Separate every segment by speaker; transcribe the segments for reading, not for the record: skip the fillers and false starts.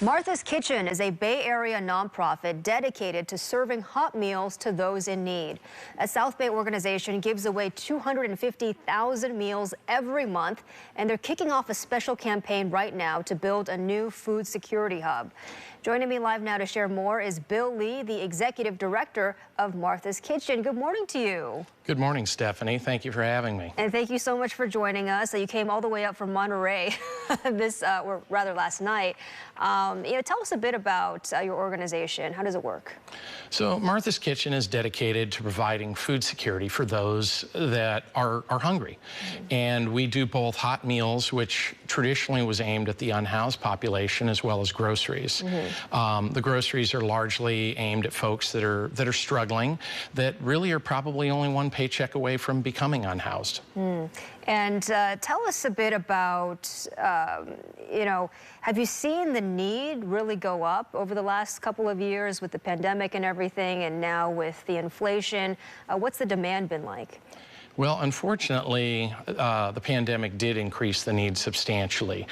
Speaker 1: Martha's Kitchen is a Bay Area nonprofit dedicated to serving hot meals to those in need. A South Bay organization gives away 250,000 meals every month, and they're kicking off a special campaign right now to build a new food security hub. Joining me live now to share more is Bill Lee, the executive director of Martha's Kitchen. Good morning to you.
Speaker 2: Good morning, Stephanie. Thank you for having me.
Speaker 1: And thank you so much for joining us. You came all the way up from Monterey or rather last night. Tell us a bit about your organization. How does it work?
Speaker 2: So Martha's Kitchen is dedicated to providing food security for those that are hungry. And we do both hot meals, which traditionally was aimed at the unhoused population, as well as groceries. The groceries are largely aimed at folks that are struggling, that really are probably only one paycheck away from becoming unhoused.
Speaker 1: And tell us a bit about, have you seen the need really go up over the last couple of years with the pandemic and everything, and now with the inflation? What's the demand been like?
Speaker 2: Well, unfortunately, the pandemic did increase the need substantially.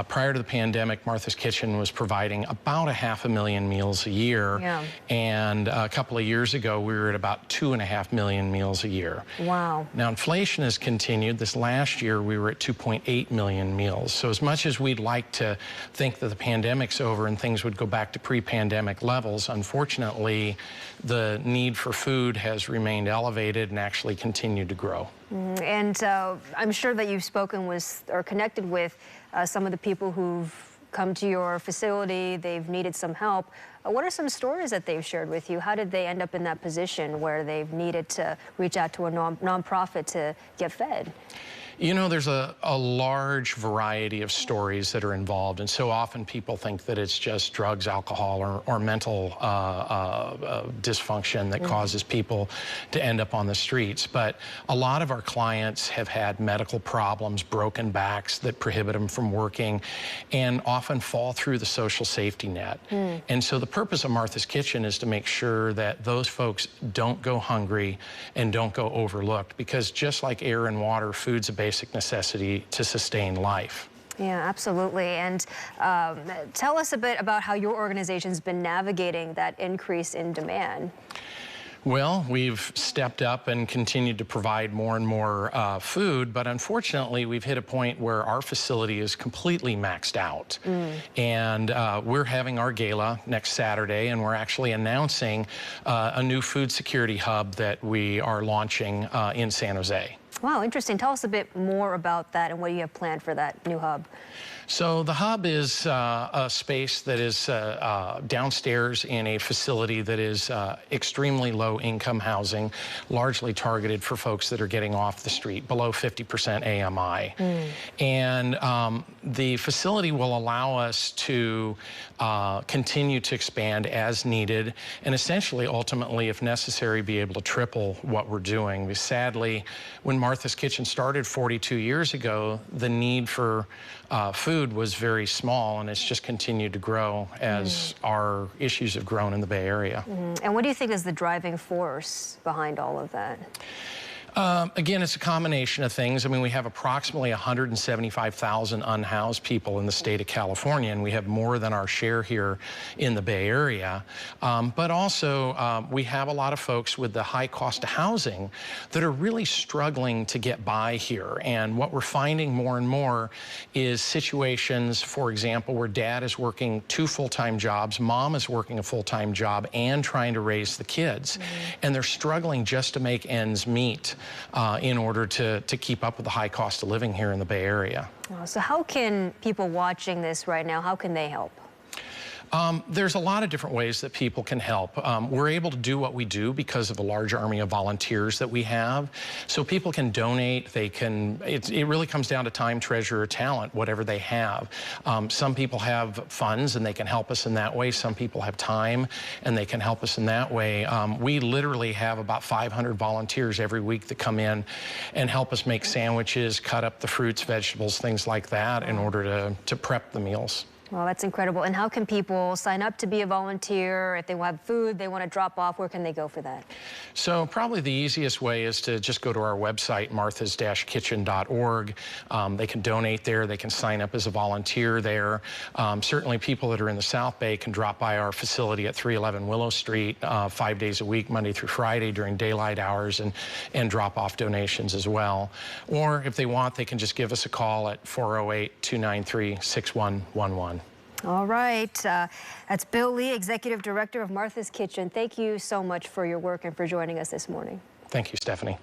Speaker 2: Prior to the pandemic, Martha's Kitchen was providing about 500,000 meals a year. And a couple of years ago, we were at about 2.5 million meals a year.
Speaker 1: Wow.
Speaker 2: Now, inflation has continued. This last year, we were at 2.8 million meals. So as much as we'd like to think that the pandemic's over and things would go back to pre-pandemic levels, unfortunately, the need for food has remained elevated and actually continued to grow.
Speaker 1: And I'm sure that you've spoken with or connected with some of the people who've come to your facility. They've needed some help. What are some stories that they've shared with you? How did they end up in that position where they've needed to reach out to a nonprofit to get fed?
Speaker 2: You know, there's a large variety of stories that are involved, and so often people think that it's just drugs, alcohol, or mental dysfunction that causes people to end up on the streets. But a lot of our clients have had medical problems, broken backs that prohibit them from working, and often fall through the social safety net. And so the purpose of Martha's Kitchen is to make sure that those folks don't go hungry and don't go overlooked, because just like air and water, food's a basic necessity to sustain life.
Speaker 1: Yeah, absolutely. And tell us a bit about how your organization's been navigating that increase in demand.
Speaker 2: Well, we've stepped up and continued to provide more and more food, but unfortunately, we've hit a point where our facility is completely maxed out. And we're having our gala next Saturday, and we're actually announcing a new food security hub that we are launching in San Jose.
Speaker 1: Wow, interesting. Tell us a bit more about that and what you have planned for that new hub.
Speaker 2: So the hub is a space that is downstairs in a facility that is extremely low income housing, largely targeted for folks that are getting off the street, below 50% AMI. And the facility will allow us to continue to expand as needed, and essentially, ultimately, if necessary, be able to triple what we're doing. Sadly, when Martha's Kitchen started 42 years ago, the need for food was very small, and it's just continued to grow as our issues have grown in the Bay Area.
Speaker 1: And what do you think is the driving force behind all of that?
Speaker 2: Again, it's a combination of things. I mean, we have approximately 175,000 unhoused people in the state of California, and we have more than our share here in the Bay Area. But also, we have a lot of folks with the high cost of housing that are really struggling to get by here. And what we're finding more and more is situations, for example, where dad is working 2 full-time jobs, mom is working a full-time job and trying to raise the kids. And they're struggling just to make ends meet. In order to keep up with the high cost of living here in the Bay Area.
Speaker 1: So how can people watching this right now, how can they help?
Speaker 2: There's a lot of different ways that people can help. We're able to do what we do because of the large army of volunteers that we have. So people can donate. They can. It really comes down to time, treasure, or talent, whatever they have. Some people have funds and they can help us in that way. Some people have time and they can help us in that way. We literally have about 500 volunteers every week that come in and help us make sandwiches, cut up the fruits, vegetables, things like that in order to prep the meals.
Speaker 1: Well, that's incredible. And how can people sign up to be a volunteer? If they have food they want to drop off, where can they go for that?
Speaker 2: So probably the easiest way is to just go to our website, marthas-kitchen.org. They can donate there. They can sign up as a volunteer there. Certainly people that are in the South Bay can drop by our facility at 311 Willow Street 5 days a week, Monday through Friday during daylight hours, and drop off donations as well. Or if they want, they can just give us a call at 408-293-6111.
Speaker 1: All right. That's Bill Lee, Executive Director of Martha's Kitchen. Thank you so much for your work and for joining us this morning.
Speaker 2: Thank you, Stephanie.